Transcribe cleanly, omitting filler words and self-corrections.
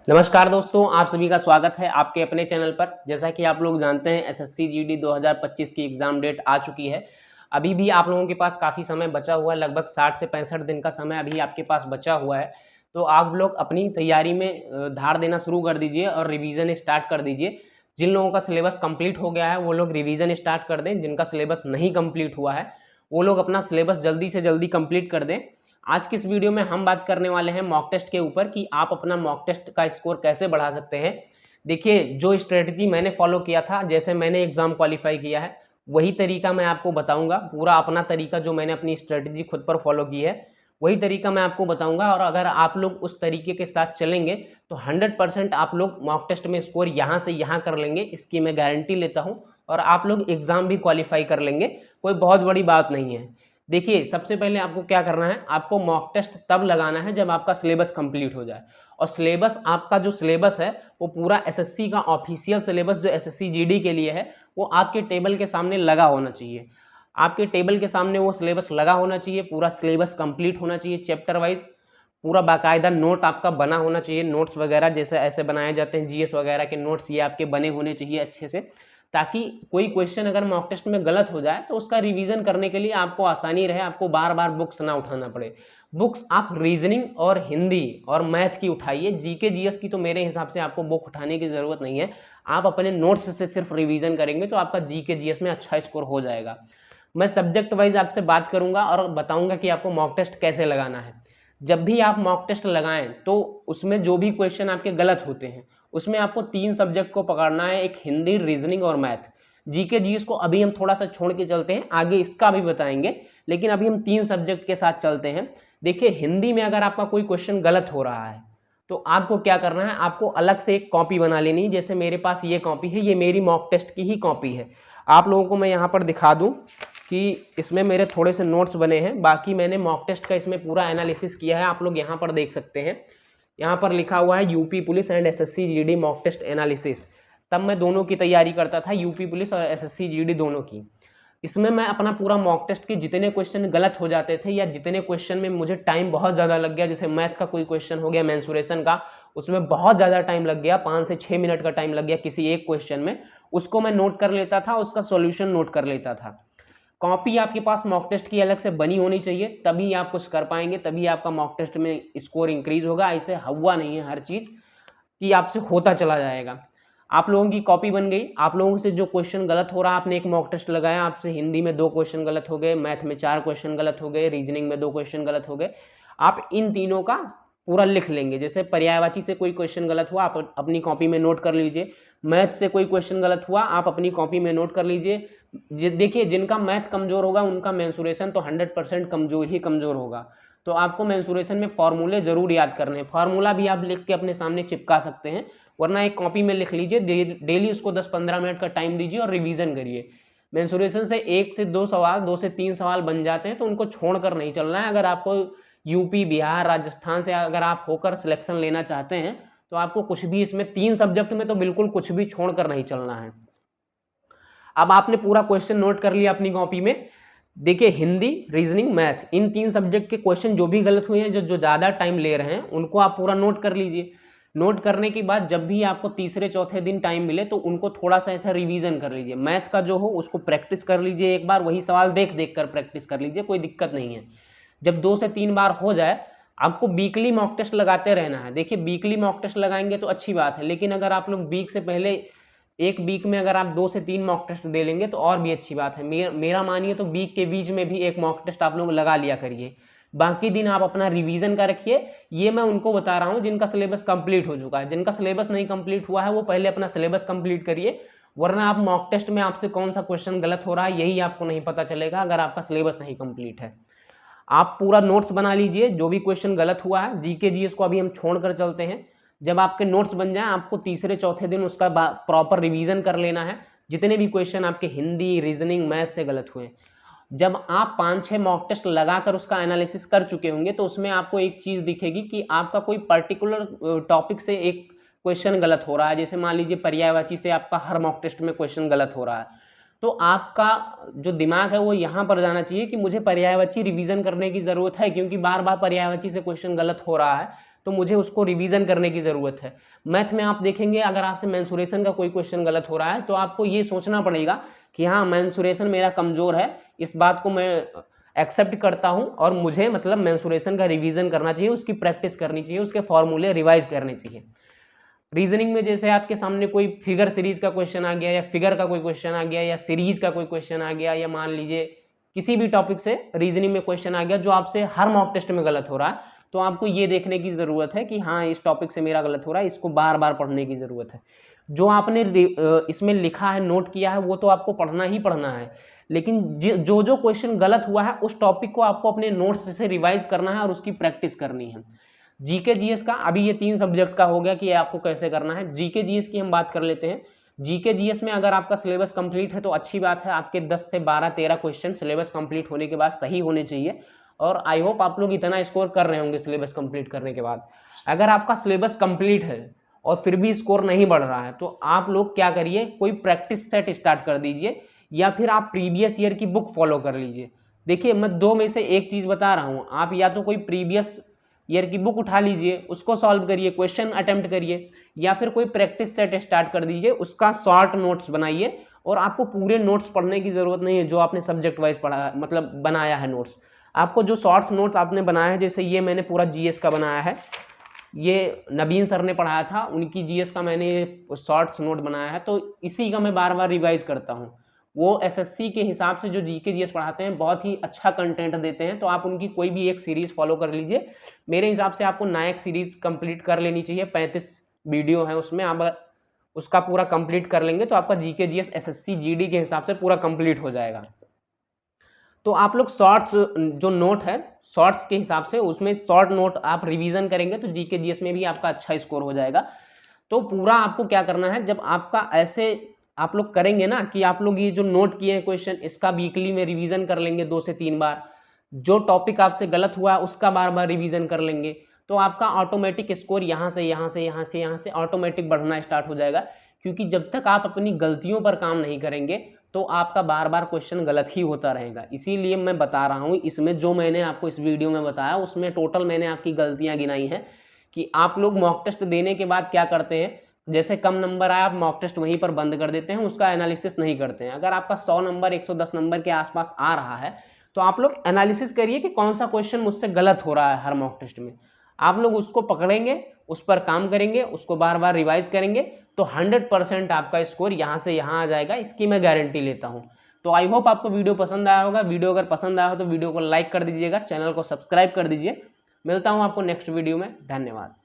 नमस्कार दोस्तों, आप सभी का स्वागत है आपके अपने चैनल पर। जैसा कि आप लोग जानते हैं एसएससी जीडी 2025 की एग्ज़ाम डेट आ चुकी है। अभी भी आप लोगों के पास काफ़ी समय बचा हुआ है, लगभग 60 से 65 दिन का समय अभी आपके पास बचा हुआ है। तो आप लोग अपनी तैयारी में धार देना शुरू कर दीजिए और रिवीजन स्टार्ट कर दीजिए। जिन लोगों का सिलेबस कंप्लीट हो गया है वो लोग रिवीजन स्टार्ट कर दें, जिनका सिलेबस नहीं कंप्लीट हुआ है वो लोग अपना सिलेबस जल्दी से जल्दी कंप्लीट कर दें। आज की इस वीडियो में हम बात करने वाले हैं मॉक टेस्ट के ऊपर कि आप अपना मॉक टेस्ट का स्कोर कैसे बढ़ा सकते हैं। देखिए, जो स्ट्रेटजी मैंने फॉलो किया था, जैसे मैंने एग्जाम क्वालिफाई किया है वही तरीका मैं आपको बताऊंगा। पूरा अपना तरीका जो मैंने अपनी स्ट्रेटजी खुद पर फॉलो की है वही तरीका मैं आपको बताऊंगा, और अगर आप लोग उस तरीके के साथ चलेंगे तो 100% आप लोग मॉक टेस्ट में स्कोर यहाँ से यहाँ कर लेंगे, इसकी मैं गारंटी लेता हूँ। और आप लोग एग्जाम भी क्वालिफाई कर लेंगे, कोई बहुत बड़ी बात नहीं है। देखिए, सबसे पहले आपको क्या करना है, आपको मॉक टेस्ट तब लगाना है जब आपका सिलेबस कंप्लीट हो जाए। और सिलेबस, आपका जो सिलेबस है वो पूरा एसएससी का ऑफिशियल सिलेबस जो एसएससी जीडी के लिए है वो आपके टेबल के सामने लगा होना चाहिए। आपके टेबल के सामने वो सिलेबस लगा होना चाहिए, पूरा सिलेबस कंप्लीट होना चाहिए, चैप्टर वाइज पूरा बाकायदा नोट आपका बना होना चाहिए। नोट्स वगैरह जैसे ऐसे बनाए जाते हैं जीएस वगैरह के नोट्स, ये आपके बने होने चाहिए अच्छे से, ताकि कोई क्वेश्चन अगर मॉक टेस्ट में गलत हो जाए तो उसका रिवीजन करने के लिए आपको आसानी रहे, आपको बार बार बुक्स ना उठाना पड़े। बुक्स आप रीजनिंग और हिंदी और मैथ की उठाइए, जीके जीएस की तो मेरे हिसाब से आपको बुक उठाने की ज़रूरत नहीं है। आप अपने नोट्स से सिर्फ रिवीजन करेंगे तो आपका जीके जीएस में अच्छा स्कोर हो जाएगा। मैं सब्जेक्ट वाइज आपसे बात करूंगा और बताऊंगा कि आपको मॉक टेस्ट कैसे लगाना है। जब भी आप मॉक टेस्ट लगाएं तो उसमें जो भी क्वेश्चन आपके गलत होते हैं उसमें आपको 3 सब्जेक्ट को पकड़ना है, एक हिंदी, रीजनिंग और मैथ। जीके जीएस को अभी हम थोड़ा सा छोड़ के चलते हैं, आगे इसका भी बताएंगे, लेकिन अभी हम 3 सब्जेक्ट के साथ चलते हैं। देखिए, हिंदी में अगर आपका कोई क्वेश्चन गलत हो रहा है तो आपको क्या करना है, आपको अलग से एक कॉपी बना लेनी है। जैसे मेरे पास ये कॉपी है, ये मेरी मॉक टेस्ट की ही कॉपी है। आप लोगों को मैं यहाँ पर दिखा दूँ कि इसमें मेरे थोड़े से नोट्स बने हैं, बाकी मैंने मॉक टेस्ट का इसमें पूरा एनालिसिस किया है, आप लोग यहाँ पर देख सकते हैं। यहाँ पर लिखा हुआ है UP police and SSC GD mock test analysis. तब मैं दोनों की तैयारी करता था, यूपी पुलिस और एसएससी जीडी दोनों की। इसमें मैं अपना पूरा मॉक टेस्ट के जितने क्वेश्चन गलत हो जाते थे या जितने क्वेश्चन में मुझे टाइम बहुत ज़्यादा लग गया, जैसे मैथ का कोई क्वेश्चन हो गया मेंसुरेशन का, उसमें बहुत ज़्यादा टाइम लग गया, 5 से 6 मिनट का टाइम लग गया किसी एक क्वेश्चन में, उसको मैं नोट कर लेता था, उसका सॉल्यूशन नोट कर लेता था। कॉपी आपके पास मॉक टेस्ट की अलग से बनी होनी चाहिए, तभी आप कुछ कर पाएंगे, तभी आपका मॉक टेस्ट में स्कोर इंक्रीज होगा। ऐसे हुआ नहीं है हर चीज़ कि आपसे होता चला जाएगा। आप लोगों की कॉपी बन गई, आप लोगों से जो क्वेश्चन गलत हो रहा है, आपने एक मॉक टेस्ट लगाया, आपसे हिंदी में 2 क्वेश्चन गलत हो गए, मैथ में 4 क्वेश्चन गलत हो गए, रीजनिंग में 2 क्वेश्चन गलत हो गए, आप इन तीनों का पूरा लिख लेंगे। जैसे पर्यायवाची से कोई क्वेश्चन गलत हुआ, आप अपनी कॉपी में नोट कर लीजिए। मैथ से कोई क्वेश्चन गलत हुआ, आप अपनी कॉपी में नोट कर लीजिए। देखिए, जिनका मैथ कमजोर होगा उनका मेंसुरेशन तो 100% कमजोर होगा। तो आपको मेंसुरेशन में फॉर्मूले जरूर याद करने हैं। फार्मूला भी आप लिख के अपने सामने चिपका सकते हैं, वरना एक कॉपी में लिख लीजिए, डेली उसको 10-15 मिनट का टाइम दीजिए और रिवीजन करिए। मेंसुरेशन से 1 से 2 सवाल, 2 से 3 सवाल बन जाते हैं, तो उनको छोड़कर नहीं चलना है। अगर आपको यूपी, बिहार, राजस्थान से अगर आप होकर सिलेक्शन लेना चाहते हैं तो आपको कुछ भी इसमें 3 सब्जेक्ट में तो बिल्कुल कुछ भी छोड़कर नहीं चलना है। अब आपने पूरा क्वेश्चन नोट कर लिया अपनी कॉपी में। देखिए, हिंदी, रीजनिंग, मैथ, इन 3 सब्जेक्ट के क्वेश्चन जो भी गलत हुए हैं, जो जो ज़्यादा टाइम ले रहे हैं, उनको आप पूरा नोट कर लीजिए। नोट करने के बाद जब भी आपको तीसरे चौथे दिन टाइम मिले तो उनको थोड़ा सा ऐसा रिवीजन कर लीजिए। मैथ का जो हो उसको प्रैक्टिस कर लीजिए, एक बार वही सवाल देख देख कर प्रैक्टिस कर लीजिए, कोई दिक्कत नहीं है। जब 2 से 3 बार हो जाए, आपको वीकली मॉक टेस्ट लगाते रहना है। देखिए, वीकली मॉक टेस्ट लगाएंगे तो अच्छी बात है, लेकिन अगर आप लोग वीक से पहले, एक वीक में अगर आप 2 से 3 मॉक टेस्ट दे लेंगे तो और भी अच्छी बात है। मेरा मानिए तो वीक के बीच में भी एक मॉक टेस्ट आप लोग लगा लिया करिए, बाकी दिन आप अपना रिवीजन का रखिए। ये मैं उनको बता रहा हूँ जिनका सिलेबस कंप्लीट हो चुका है। जिनका सिलेबस नहीं कंप्लीट हुआ है वो पहले अपना सिलेबस कंप्लीट करिए, वरना आप मॉक टेस्ट में आपसे कौन सा क्वेश्चन गलत हो रहा है यही आपको नहीं पता चलेगा अगर आपका सिलेबस नहीं कंप्लीट है। आप पूरा नोट्स बना लीजिए, जो भी क्वेश्चन गलत हुआ है। जीके जीएस को अभी हम छोड़ कर चलते हैं। जब आपके नोट्स बन जाएं, आपको तीसरे चौथे दिन उसका प्रॉपर रिवीजन कर लेना है, जितने भी क्वेश्चन आपके हिंदी, रीजनिंग, मैथ से गलत हुए। जब आप 5-6 मॉक टेस्ट लगाकर उसका एनालिसिस कर चुके होंगे तो उसमें आपको एक चीज़ दिखेगी कि आपका कोई पर्टिकुलर टॉपिक से एक क्वेश्चन गलत हो रहा है। जैसे मान लीजिए पर्यायवाची से आपका हर मॉक टेस्ट में क्वेश्चन गलत हो रहा है, तो आपका जो दिमाग है वो यहाँ पर जाना चाहिए कि मुझे पर्यायवाची रिवीजन करने की ज़रूरत है, क्योंकि बार बार पर्यायवाची से क्वेश्चन गलत हो रहा है। तो मुझे उसको रिवीजन करने की ज़रूरत है। मैथ में आप देखेंगे अगर आपसे मेंसुरेशन का कोई क्वेश्चन गलत हो रहा है तो आपको ये सोचना पड़ेगा कि हाँ मेंसुरेशन मेरा कमज़ोर है, इस बात को मैं एक्सेप्ट करता हूँ और मुझे मतलब मेंसुरेशन का रिवीजन करना चाहिए, उसकी प्रैक्टिस करनी चाहिए, उसके फॉर्मूले रिवाइज करने चाहिए। रीजनिंग में जैसे आपके सामने कोई फिगर सीरीज का क्वेश्चन आ गया या फिगर का कोई क्वेश्चन आ गया या सीरीज का कोई क्वेश्चन आ गया या मान लीजिए किसी भी टॉपिक से रीजनिंग में क्वेश्चन आ गया जो आपसे हर मॉक टेस्ट में गलत हो रहा है, तो आपको ये देखने की ज़रूरत है कि हाँ इस टॉपिक से मेरा गलत हो रहा है, इसको बार बार पढ़ने की ज़रूरत है। जो आपने इसमें लिखा है, नोट किया है, वो तो आपको पढ़ना ही पढ़ना है, लेकिन जो जो क्वेश्चन गलत हुआ है उस टॉपिक को आपको अपने नोट्स से रिवाइज करना है और उसकी प्रैक्टिस करनी है। जीके जीएस का अभी ये 3 सब्जेक्ट का हो गया कि आपको कैसे करना है। जीके जीएस की हम बात कर लेते हैं। जीके जीएस में अगर आपका सिलेबस कंप्लीट है तो अच्छी बात है, आपके 10 से 12-13 क्वेश्चन सिलेबस कंप्लीट होने के बाद सही होने चाहिए और आई होप आप लोग इतना स्कोर कर रहे होंगे सिलेबस कंप्लीट करने के बाद। अगर आपका सिलेबस कंप्लीट है और फिर भी स्कोर नहीं बढ़ रहा है तो आप लोग क्या करिए, कोई प्रैक्टिस सेट स्टार्ट कर दीजिए या फिर आप प्रीवियस ईयर की बुक फॉलो कर लीजिए। देखिए मैं 2 में से एक चीज़ बता रहा हूँ, आप या तो कोई प्रीवियस ईयर की बुक उठा लीजिए, उसको सॉल्व करिए, क्वेश्चन अटेम्प्ट करिए, या फिर कोई प्रैक्टिस सेट स्टार्ट कर दीजिए, उसका शॉर्ट नोट्स बनाइए। और आपको पूरे नोट्स पढ़ने की ज़रूरत नहीं है जो आपने सब्जेक्ट वाइज पढ़ा मतलब बनाया है नोट्स। आपको जो शॉर्ट्स नोट्स आपने बनाया है, जैसे ये मैंने पूरा जीएस का बनाया है, ये नवीन सर ने पढ़ाया था, उनकी जीएस का मैंने शॉर्ट्स नोट बनाया है, तो इसी का मैं बार बार रिवाइज करता हूँ। वो एसएससी के हिसाब से जो जीके जीएस पढ़ाते हैं बहुत ही अच्छा कंटेंट देते हैं, तो आप उनकी कोई भी एक सीरीज फॉलो कर लीजिए। मेरे हिसाब से आपको नायक सीरीज कंप्लीट कर लेनी चाहिए, 35 वीडियो है उसमें, आप उसका पूरा कंप्लीट कर लेंगे तो आपका जीके जीएस एसएससी जीडी के हिसाब से पूरा कंप्लीट हो जाएगा। तो आप लोग शॉर्ट्स जो नोट है शॉर्ट्स के हिसाब से उसमें शॉर्ट नोट आप रिवीजन करेंगे तो जीके जीएस में भी आपका अच्छा स्कोर हो जाएगा। तो पूरा आपको क्या करना है, जब आपका ऐसे आप लोग करेंगे ना कि आप लोग ये जो नोट किए हैं क्वेश्चन, इसका वीकली में रिवीजन कर लेंगे 2 से 3 बार, जो टॉपिक आपसे गलत हुआ उसका बार बार रिवीजन कर लेंगे, तो आपका ऑटोमेटिक स्कोर यहाँ से ऑटोमेटिक बढ़ना स्टार्ट हो जाएगा। क्योंकि जब तक आप अपनी गलतियों पर काम नहीं करेंगे तो आपका बार बार क्वेश्चन गलत ही होता रहेगा। इसीलिए मैं बता रहा हूँ, इसमें जो मैंने आपको इस वीडियो में बताया उसमें टोटल मैंने आपकी गलतियाँ गिनाई हैं कि आप लोग मॉक टेस्ट देने के बाद क्या करते हैं, जैसे कम नंबर आया आप मॉक टेस्ट वहीं पर बंद कर देते हैं, उसका एनालिसिस नहीं करते हैं। अगर आपका 100 नंबर 110 नंबर के आसपास आ रहा है तो आप लोग एनालिसिस करिए कि कौन सा क्वेश्चन मुझसे गलत हो रहा है हर मॉक टेस्ट में। आप लोग उसको पकड़ेंगे, उस पर काम करेंगे, उसको बार बार रिवाइज करेंगे तो 100% आपका स्कोर यहाँ से यहाँ आ जाएगा, इसकी मैं गारंटी लेता हूँ। तो आई होप आपको वीडियो पसंद आया होगा। वीडियो अगर पसंद आया हो तो वीडियो को लाइक कर दीजिएगा, चैनल को सब्सक्राइब कर दीजिए। मिलता हूँ आपको नेक्स्ट वीडियो में। धन्यवाद।